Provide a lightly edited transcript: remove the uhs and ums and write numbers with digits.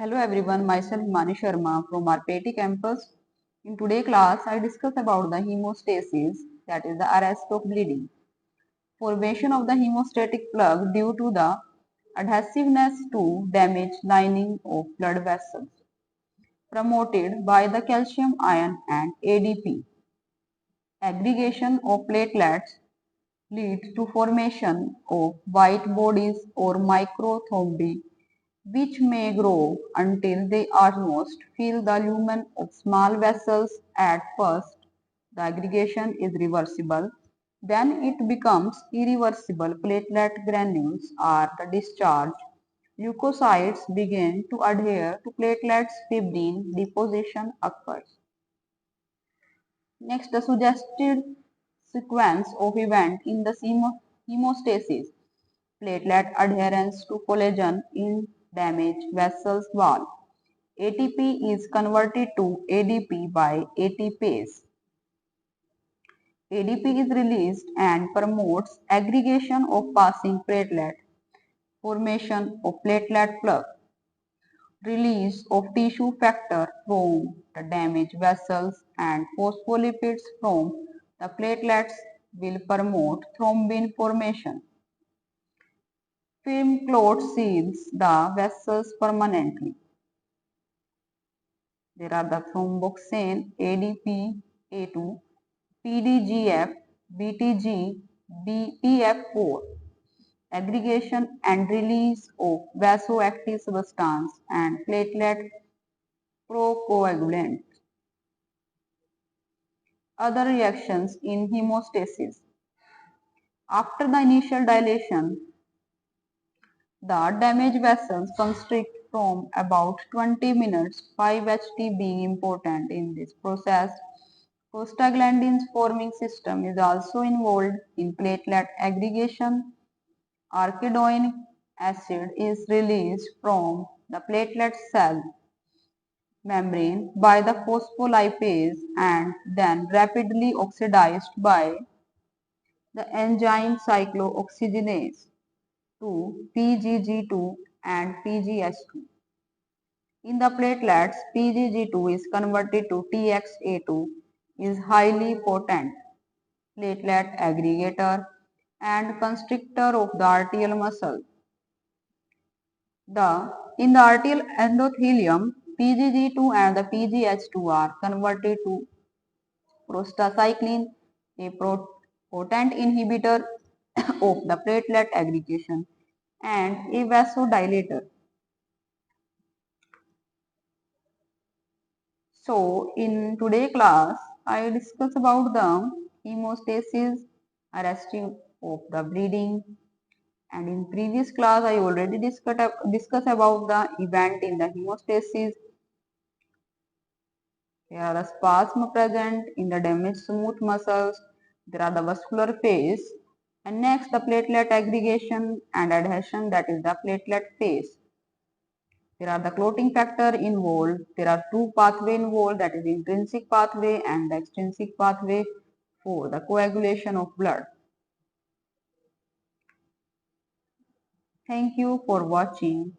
Hello everyone, myself Himani Sharma from our PAT campus. In today's class, I discuss about the hemostasis, that is the arrest of bleeding. Formation of the hemostatic plug due to the adhesiveness to damaged lining of blood vessels, promoted by the calcium ion and ADP. Aggregation of platelets leads to formation of white bodies or microthrombi which may grow until they almost fill the lumen of small vessels. At first, the aggregation is reversible. Then it becomes irreversible. Platelet granules are the discharged. Leukocytes begin to adhere to platelets. Fibrin deposition occurs. Next, the suggested sequence of events in the hemostasis. Platelet adherence to collagen in damaged vessels wall. ATP is converted to ADP by ATPase. ADP is released and promotes aggregation of passing platelet, formation of platelet plug, release of tissue factor from the damaged vessels, and phospholipids from the platelets will promote thrombin formation. Film clot seals the vessels permanently. There are the thromboxane, ADP, A2, PDGF, BTG, BPF4, aggregation and release of vasoactive substance and platelet procoagulant. Other reactions in hemostasis. After the initial dilation, the damaged vessels constrict from about 20 minutes, 5-HT being important in this process. Prostaglandins forming system is also involved in platelet aggregation. Arachidonic acid is released from the platelet cell membrane by the phospholipase and then rapidly oxidized by the enzyme cyclooxygenase to PGG2 and PGS2. In the platelets, PGG2 is converted to TXA2, is highly potent platelet aggregator and constrictor of the arterial muscle. In the arterial endothelium, PGG2 and the PGH2 are converted to prostacyclin, a potent inhibitor of the platelet aggregation and a vasodilator. So, in today's class, I discuss about the hemostasis, arresting of the bleeding, and in previous class I already discussed about the event in the hemostasis. There are the spasm present in the damaged smooth muscles. There are the vascular phase, and next the platelet aggregation and adhesion, that is the platelet phase. There are the clotting factor involved. There are two pathways involved, that is intrinsic pathway and the extrinsic pathway for the coagulation of blood. Thank you for watching.